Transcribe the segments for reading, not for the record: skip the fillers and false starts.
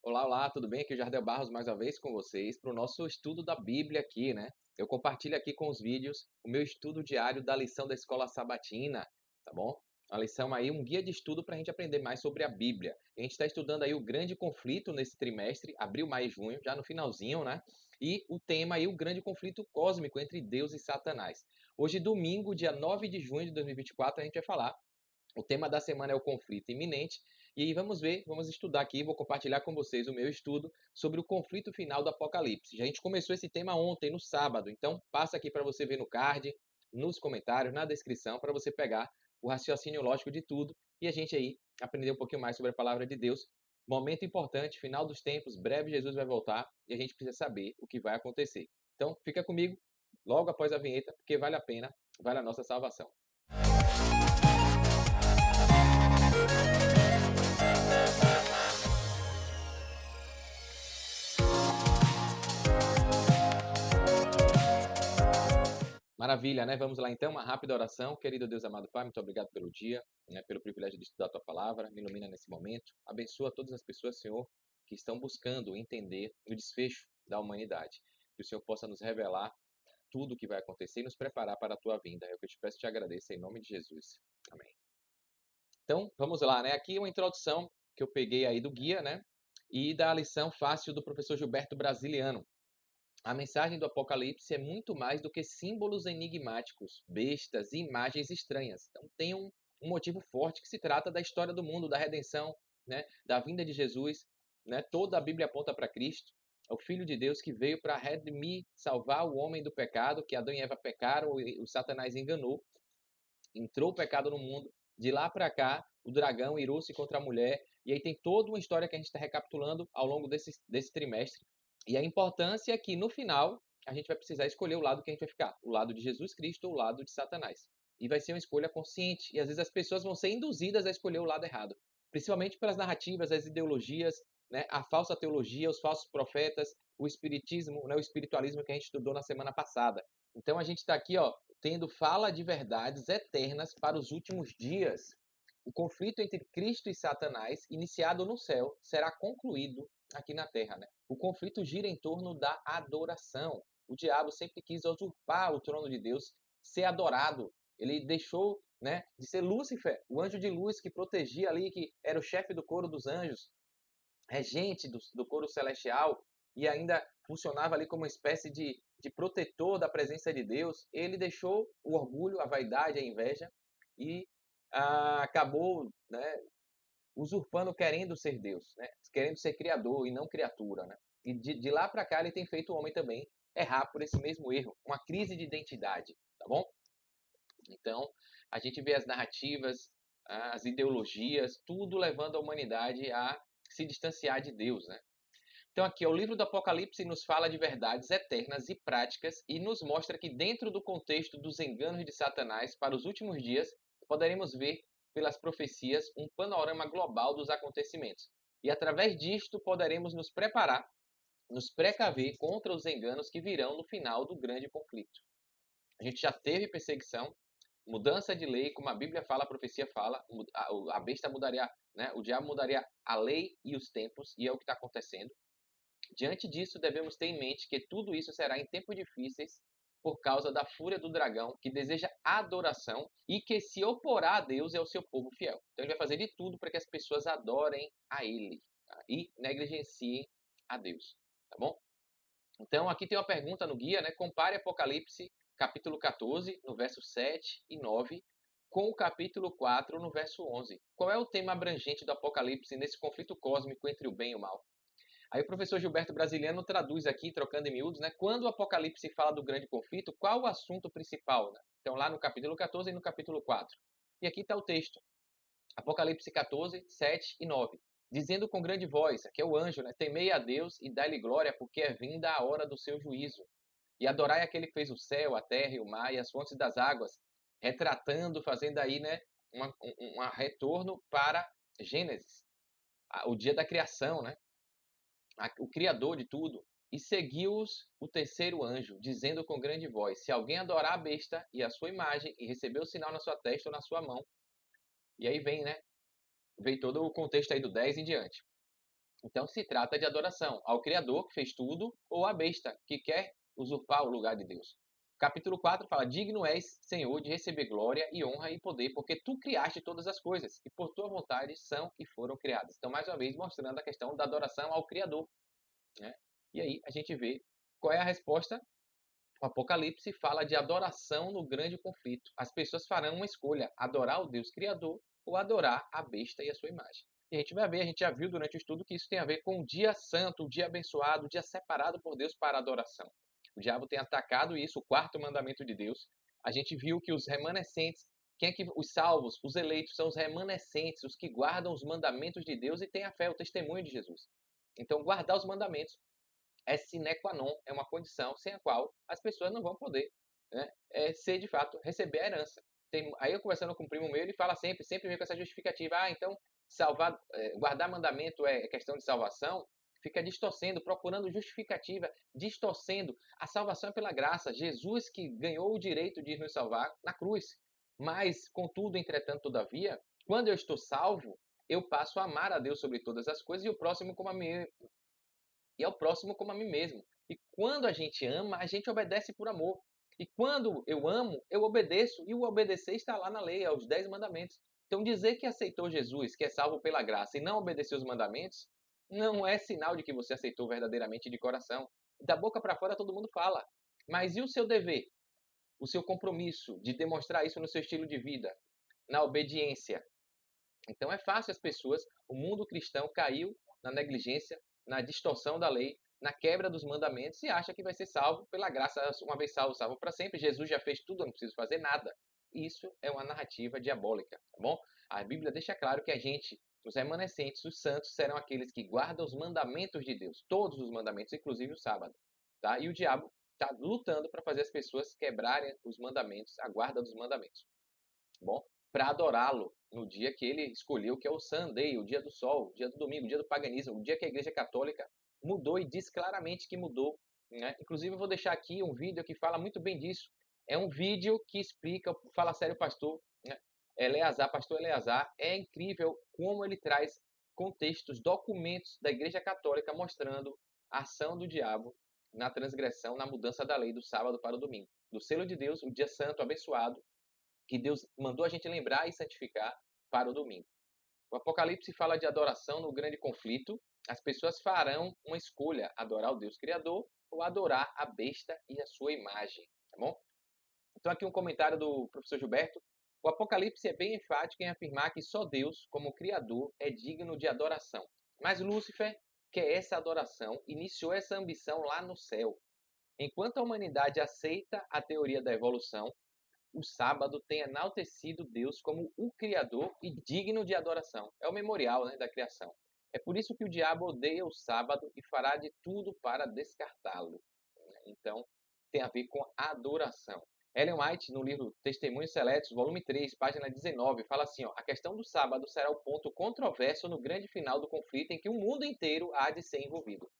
Olá, olá, tudo bem? Aqui é o Jardel Barros mais uma vez com vocês para o nosso estudo da Bíblia aqui, né? Eu compartilho aqui com os vídeos o meu estudo diário da lição da Escola Sabatina, tá bom? A lição aí, um guia de estudo para a gente aprender mais sobre a Bíblia. A gente está estudando aí o grande conflito nesse trimestre, abril, maio e junho, já no finalzinho, né? E o tema aí, o grande conflito cósmico entre Deus e Satanás. Hoje, domingo, dia 9 de junho de 2024, a gente vai falar. O tema da semana é o conflito iminente. E aí vamos ver, vamos estudar aqui, vou compartilhar com vocês o meu estudo sobre o conflito final do Apocalipse. A gente começou esse tema ontem, no sábado, então passa aqui para você ver no card, nos comentários, na descrição, para você pegar o raciocínio lógico de tudo e a gente aí aprender um pouquinho mais sobre a palavra de Deus. Momento importante, final dos tempos, breve Jesus vai voltar e a gente precisa saber o que vai acontecer. Então fica comigo logo após a vinheta, porque vale a pena, vale a nossa salvação. Maravilha, né? Vamos lá então, uma rápida oração. Querido Deus amado Pai, muito obrigado pelo dia, né, pelo privilégio de estudar a Tua palavra. Me ilumina nesse momento. Abençoa todas as pessoas, Senhor, que estão buscando entender o desfecho da humanidade. Que o Senhor possa nos revelar tudo o que vai acontecer e nos preparar para a Tua vinda. É o que eu te peço e te agradeço em nome de Jesus. Amém. Então, vamos lá, né? Aqui uma introdução que eu peguei aí do guia, né? E da lição fácil do professor Gilberto Brasiliano. A mensagem do Apocalipse é muito mais do que símbolos enigmáticos, bestas e imagens estranhas. Então tem um motivo forte que se trata da história do mundo, da redenção, né, da vinda de Jesus. Né? Toda a Bíblia aponta para Cristo, é o Filho de Deus que veio para redimir, salvar o homem do pecado, que Adão e Eva pecaram, e o Satanás enganou, entrou o pecado no mundo. De lá para cá, o dragão irou-se contra a mulher, e aí tem toda uma história que a gente está recapitulando ao longo desse trimestre. E a importância é que no final a gente vai precisar escolher o lado que a gente vai ficar, o lado de Jesus Cristo ou o lado de Satanás. E vai ser uma escolha consciente. E às vezes as pessoas vão ser induzidas a escolher o lado errado, principalmente pelas narrativas, as ideologias, né, a falsa teologia, os falsos profetas, o espiritismo, né, o espiritualismo que a gente estudou na semana passada. Então a gente está aqui, ó, tendo fala de verdades eternas para os últimos dias. O conflito entre Cristo e Satanás, iniciado no céu, será concluído aqui na terra, né? O conflito gira em torno da adoração. O diabo sempre quis usurpar o trono de Deus, ser adorado. Ele deixou, né, de ser Lúcifer, o anjo de luz que protegia ali, que era o chefe do coro dos anjos, regente do coro celestial, e ainda funcionava ali como uma espécie de protetor da presença de Deus. Ele deixou o orgulho, a vaidade, a inveja e acabou, né, usurpando, querendo ser Deus, né? Querendo ser criador e não criatura. Né? E de lá para cá ele tem feito o homem também errar por esse mesmo erro, uma crise de identidade, tá bom? Então, a gente vê as narrativas, as ideologias, tudo levando a humanidade a se distanciar de Deus, né? Então aqui, o livro do Apocalipse nos fala de verdades eternas e práticas e nos mostra que dentro do contexto dos enganos de Satanás para os últimos dias, poderemos ver pelas profecias um panorama global dos acontecimentos. E através disto poderemos nos preparar, nos precaver contra os enganos que virão no final do grande conflito. A gente já teve perseguição, mudança de lei, como a Bíblia fala, a profecia fala, a besta mudaria, né? O diabo mudaria a lei e os tempos, e é o que está acontecendo. Diante disso, devemos ter em mente que tudo isso será em tempos difíceis por causa da fúria do dragão, que deseja adoração e que se oporá a Deus e ao seu povo fiel. Então ele vai fazer de tudo para que as pessoas adorem a ele, tá? E negligenciem a Deus, tá bom? Então aqui tem uma pergunta no guia, né? Compare Apocalipse capítulo 14, no verso 7 e 9, com o capítulo 4, no verso 11. Qual é o tema abrangente do Apocalipse nesse conflito cósmico entre o bem e o mal? Aí o professor Gilberto Brasiliano traduz aqui, trocando em miúdos, né? Quando o Apocalipse fala do grande conflito, qual o assunto principal? Né? Então, lá no capítulo 14 e no capítulo 4. E aqui está o texto. Apocalipse 14, 7 e 9. Dizendo com grande voz, aqui é o anjo, né? Temei a Deus e dai-lhe glória, porque é vinda a hora do seu juízo. E adorai aquele que fez o céu, a terra e o mar e as fontes das águas. Retratando, fazendo aí, né? Um retorno para Gênesis. O dia da criação, né? O Criador de tudo, e seguiu-os o terceiro anjo, dizendo com grande voz: se alguém adorar a besta e a sua imagem, e receber o sinal na sua testa ou na sua mão. E aí vem, né? Vem todo o contexto aí do 10 em diante. Então se trata de adoração ao Criador que fez tudo ou à besta que quer usurpar o lugar de Deus. Capítulo 4 fala: Digno és, Senhor, de receber glória e honra e poder, porque tu criaste todas as coisas e por tua vontade são e foram criadas. Então, mais uma vez, mostrando a questão da adoração ao Criador, né? E aí a gente vê qual é a resposta. O Apocalipse fala de adoração no grande conflito. As pessoas farão uma escolha: adorar o Deus Criador ou adorar a besta e a sua imagem. E a gente vai ver, a gente já viu durante o estudo que isso tem a ver com o dia santo, o dia abençoado, o dia separado por Deus para adoração. O diabo tem atacado isso, o quarto mandamento de Deus. A gente viu que os remanescentes, quem é que os salvos, os eleitos são os remanescentes, os que guardam os mandamentos de Deus e têm a fé, o testemunho de Jesus. Então, guardar os mandamentos é sine qua non, é uma condição sem a qual as pessoas não vão poder, né, ser de fato, receber a herança. Aí eu conversando com um primo meu, ele fala sempre vem com essa justificativa: então salvar, guardar mandamento é questão de salvação. Fica distorcendo, procurando justificativa, distorcendo. A salvação é pela graça, Jesus que ganhou o direito de nos salvar na cruz. Mas, contudo, entretanto, todavia, quando eu estou salvo, eu passo a amar a Deus sobre todas as coisas e o próximo como a mim, e ao próximo como a mim mesmo. E quando a gente ama, a gente obedece por amor. E quando eu amo, eu obedeço, e o obedecer está lá na lei, aos 10 mandamentos. Então, dizer que aceitou Jesus, que é salvo pela graça, e não obedeceu os mandamentos, não é sinal de que você aceitou verdadeiramente de coração. Da boca para fora todo mundo fala. Mas e o seu dever? O seu compromisso de demonstrar isso no seu estilo de vida? Na obediência? Então é fácil as pessoas, o mundo cristão caiu na negligência, na distorção da lei, na quebra dos mandamentos e acha que vai ser salvo pela graça, uma vez salvo, salvo para sempre. Jesus já fez tudo, eu não preciso fazer nada. Isso é uma narrativa diabólica, tá bom? A Bíblia deixa claro que a gente, os remanescentes, os santos, serão aqueles que guardam os mandamentos de Deus, todos os mandamentos, inclusive o sábado, tá? E o diabo está lutando para fazer as pessoas quebrarem os mandamentos, a guarda dos mandamentos, tá bom? Para adorá-lo no dia que ele escolheu, que é o Sunday, o dia do sol, o dia do domingo, o dia do paganismo, o dia que a Igreja Católica mudou e diz claramente que mudou, né? Inclusive, eu vou deixar aqui um vídeo que fala muito bem disso. É um vídeo que explica, fala sério, pastor, né? Eleazar, pastor Eleazar, é incrível como ele traz contextos, documentos da Igreja Católica mostrando a ação do diabo na transgressão, na mudança da lei do sábado para o domingo. Do selo de Deus, o dia santo abençoado, que Deus mandou a gente lembrar e santificar para o domingo. O Apocalipse fala de adoração no grande conflito. As pessoas farão uma escolha: adorar o Deus Criador ou adorar a besta e a sua imagem, tá bom? Então aqui um comentário do professor Gilberto. O Apocalipse é bem enfático em afirmar que só Deus, como Criador, é digno de adoração. Mas Lúcifer, que é essa adoração, iniciou essa ambição lá no céu. Enquanto a humanidade aceita a teoria da evolução, o sábado tem enaltecido Deus como o Criador e digno de adoração. É o memorial, né, da criação. É por isso que o diabo odeia o sábado e fará de tudo para descartá-lo. Então, tem a ver com adoração. Ellen White, no livro Testemunhos Seletos, volume 3, página 19, fala assim: a questão do sábado será o ponto controverso no grande final do conflito em que o mundo inteiro há de ser envolvido.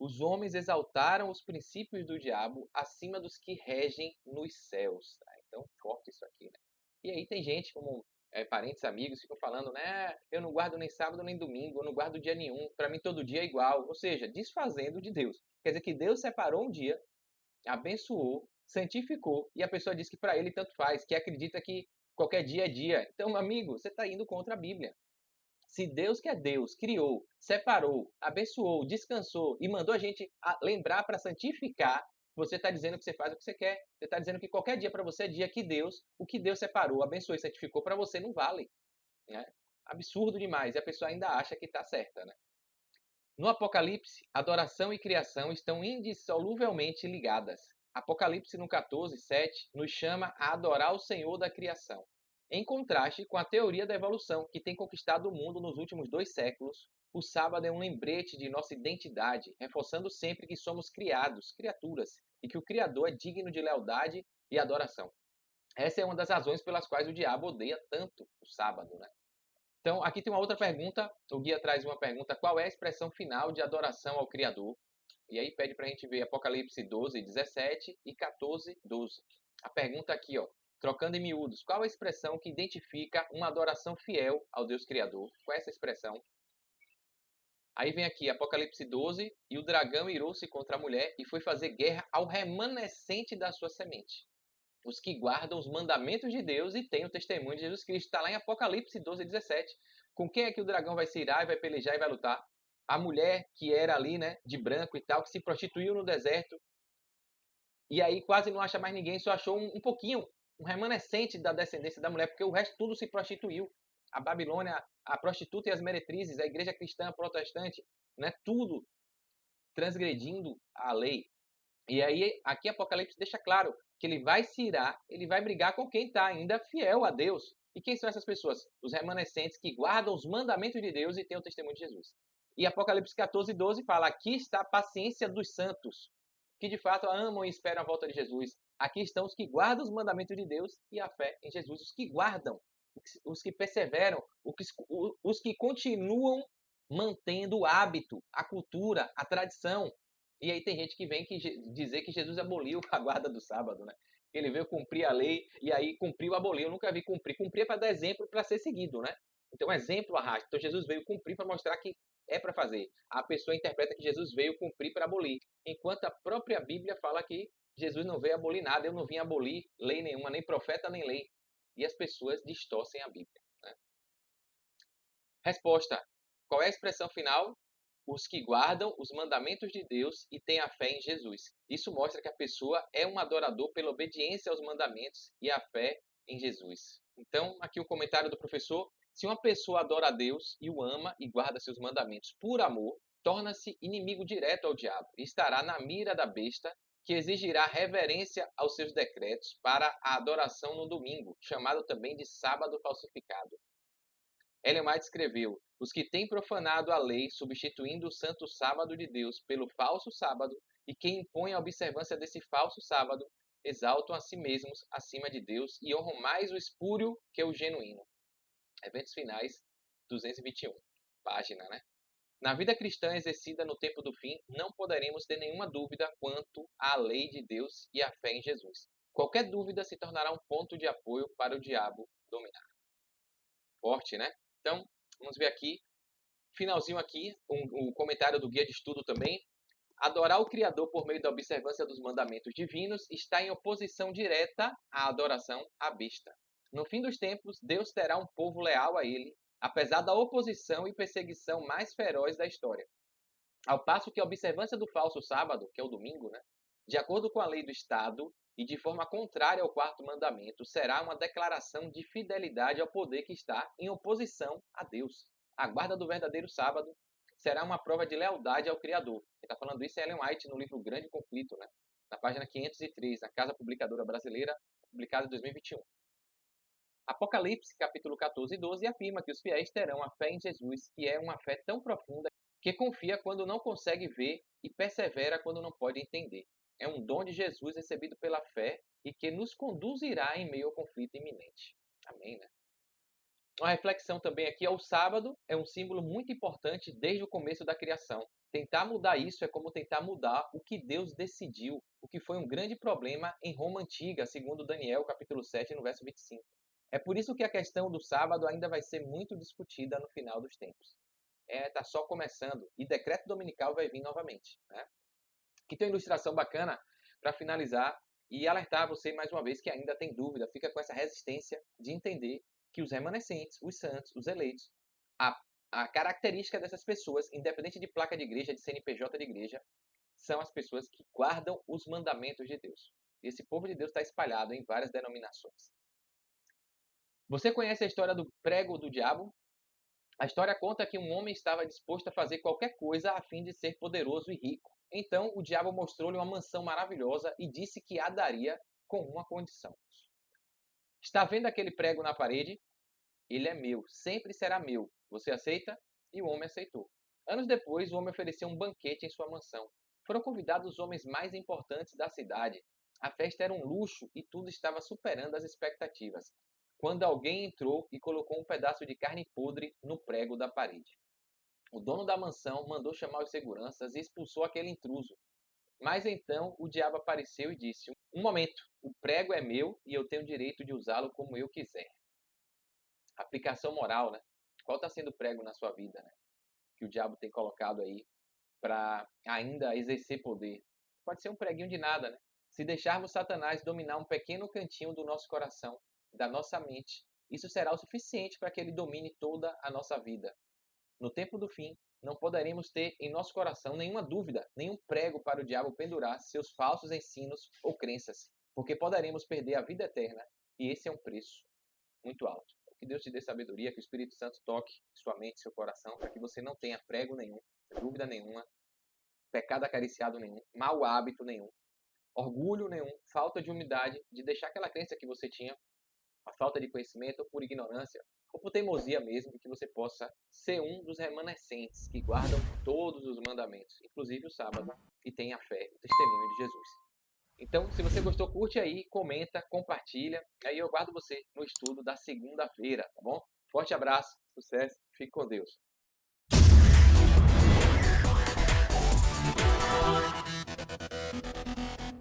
Os homens exaltaram os princípios do diabo acima dos que regem nos céus. Tá? Então, forte isso aqui, né? E aí tem gente, como parentes, amigos, ficam falando, né? Eu não guardo nem sábado nem domingo, eu não guardo dia nenhum, para mim todo dia é igual. Ou seja, desfazendo de Deus. Quer dizer que Deus separou um dia, abençoou, santificou, e a pessoa diz que para ele tanto faz, que acredita que qualquer dia é dia. Então, amigo, você está indo contra a Bíblia. Se Deus, que é Deus, criou, separou, abençoou, descansou e mandou a gente lembrar para santificar, você está dizendo que você faz o que você quer. Você está dizendo que qualquer dia para você é dia que Deus, o que Deus separou, abençoou e santificou para você não vale. Né? Absurdo demais. E a pessoa ainda acha que está certa. Né? No Apocalipse, adoração e criação estão indissoluvelmente ligadas. Apocalipse no 14:7 nos chama a adorar o Senhor da criação. Em contraste com a teoria da evolução, que tem conquistado o mundo nos últimos 2 séculos, o sábado é um lembrete de nossa identidade, reforçando sempre que somos criados, criaturas, e que o Criador é digno de lealdade e adoração. Essa é uma das razões pelas quais o diabo odeia tanto o sábado, né? Então, aqui tem uma outra pergunta. O guia traz uma pergunta: qual é a expressão final de adoração ao Criador? E aí pede para a gente ver Apocalipse 12:17 e 14:12. A pergunta aqui, ó, trocando em miúdos: qual a expressão que identifica uma adoração fiel ao Deus Criador? Qual é essa expressão? Aí vem aqui Apocalipse 12, e o dragão irou-se contra a mulher e foi fazer guerra ao remanescente da sua semente, os que guardam os mandamentos de Deus e têm o testemunho de Jesus Cristo. Está lá em Apocalipse 12, 17. Com quem é que o dragão vai se irar e vai pelejar e vai lutar? A mulher que era ali, né, de branco e tal, que se prostituiu no deserto, e aí quase não acha mais ninguém, só achou um pouquinho, um remanescente da descendência da mulher, porque o resto tudo se prostituiu. A Babilônia, a prostituta e as meretrizes, a igreja cristã protestante, né, tudo transgredindo a lei. E aí, aqui Apocalipse deixa claro que ele vai se irar, ele vai brigar com quem está ainda fiel a Deus. E quem são essas pessoas? Os remanescentes que guardam os mandamentos de Deus e têm o testemunho de Jesus. E Apocalipse 14, 12 fala: aqui está a paciência dos santos, que de fato amam e esperam a volta de Jesus. Aqui estão os que guardam os mandamentos de Deus e a fé em Jesus. Os que guardam, os que perseveram, os que continuam mantendo o hábito, a cultura, a tradição. E aí tem gente que vem dizer que Jesus aboliu a guarda do sábado, né? Ele veio cumprir a lei e aí cumpriu, aboliu. Eu nunca vi cumprir. Cumprir é para dar exemplo, para ser seguido, né? Então, exemplo arrasta. Então, Jesus veio cumprir para mostrar que é para fazer. A pessoa interpreta que Jesus veio cumprir para abolir, enquanto a própria Bíblia fala que Jesus não veio abolir nada. Eu não vim abolir lei nenhuma, nem profeta, nem lei. E as pessoas distorcem a Bíblia, né? Resposta. Qual é a expressão final? Os que guardam os mandamentos de Deus e têm a fé em Jesus. Isso mostra que a pessoa é um adorador pela obediência aos mandamentos e a fé em Jesus. Então, aqui o comentário do professor: se uma pessoa adora a Deus e o ama e guarda seus mandamentos por amor, torna-se inimigo direto ao diabo e estará na mira da besta, que exigirá reverência aos seus decretos para a adoração no domingo, chamado também de sábado falsificado. Ellen White escreveu: os que têm profanado a lei, substituindo o santo sábado de Deus pelo falso sábado, e que impõem a observância desse falso sábado, exaltam a si mesmos acima de Deus e honram mais o espúrio que o genuíno. Eventos finais 221. Página, né? Na vida cristã exercida no tempo do fim, não poderemos ter nenhuma dúvida quanto à lei de Deus e à fé em Jesus. Qualquer dúvida se tornará um ponto de apoio para o diabo dominar. Forte, né? Então, vamos ver aqui, finalzinho aqui, um comentário do guia de estudo também. Adorar o Criador por meio da observância dos mandamentos divinos está em oposição direta à adoração à besta. No fim dos tempos, Deus terá um povo leal a ele, apesar da oposição e perseguição mais feroz da história. Ao passo que a observância do falso sábado, que é o domingo, né, de acordo com a lei do Estado e de forma contrária ao quarto mandamento, será uma declaração de fidelidade ao poder que está em oposição a Deus. A guarda do verdadeiro sábado será uma prova de lealdade ao Criador. Quem está falando isso é Ellen White no livro Grande Conflito, né, na página 503, na Casa Publicadora Brasileira, publicado em 2021. Apocalipse, capítulo 14 e 12, afirma que os fiéis terão a fé em Jesus, que é uma fé tão profunda que confia quando não consegue ver e persevera quando não pode entender. É um dom de Jesus recebido pela fé e que nos conduzirá em meio ao conflito iminente. Amém, né? Uma reflexão também aqui: o sábado é um símbolo muito importante desde o começo da criação. Tentar mudar isso é como tentar mudar o que Deus decidiu, o que foi um grande problema em Roma antiga, segundo Daniel, capítulo 7, no verso 25. É por isso que a questão do sábado ainda vai ser muito discutida no final dos tempos. Está só começando e decreto dominical vai vir novamente, né? Aqui tem uma ilustração bacana para finalizar e alertar você mais uma vez que ainda tem dúvida, fica com essa resistência de entender que os remanescentes, os santos, os eleitos, a característica dessas pessoas, independente de placa de igreja, de CNPJ de igreja, são as pessoas que guardam os mandamentos de Deus. E esse povo de Deus está espalhado em várias denominações. Você conhece a história do prego do diabo? A história conta que um homem estava disposto a fazer qualquer coisa a fim de ser poderoso e rico. Então o diabo mostrou-lhe uma mansão maravilhosa e disse que a daria com uma condição. Está vendo aquele prego na parede? Ele é meu, sempre será meu. Você aceita? E o homem aceitou. Anos depois, o homem ofereceu um banquete em sua mansão. Foram convidados os homens mais importantes da cidade. A festa era um luxo e tudo estava superando as expectativas, quando alguém entrou e colocou um pedaço de carne podre no prego da parede. O dono da mansão mandou chamar os seguranças e expulsou aquele intruso. Mas então o diabo apareceu e disse: um momento, o prego é meu e eu tenho o direito de usá-lo como eu quiser. Aplicação moral, né? Qual está sendo o prego na sua vida, né? que o diabo tem colocado aí para ainda exercer poder. Pode ser um preguinho de nada, né? Se deixarmos Satanás dominar um pequeno cantinho do nosso coração, da nossa mente, isso será o suficiente para que ele domine toda a nossa vida. No tempo do fim, não poderemos ter em nosso coração nenhuma dúvida, nenhum prego para o diabo pendurar seus falsos ensinos ou crenças, porque poderemos perder a vida eterna, e esse é um preço muito alto. Que Deus te dê sabedoria, que o Espírito Santo toque sua mente, seu coração, para que você não tenha prego nenhum, dúvida nenhuma, pecado acariciado nenhum, mau hábito nenhum, orgulho nenhum, falta de humildade, de deixar aquela crença que você tinha, a falta de conhecimento, ou por ignorância, ou por teimosia mesmo, e que você possa ser um dos remanescentes que guardam todos os mandamentos, inclusive o sábado, e tem a fé, o testemunho de Jesus. Então, se você gostou, curte aí, comenta, compartilha. Aí eu aguardo você no estudo da segunda-feira, tá bom? Forte abraço, sucesso, fique com Deus.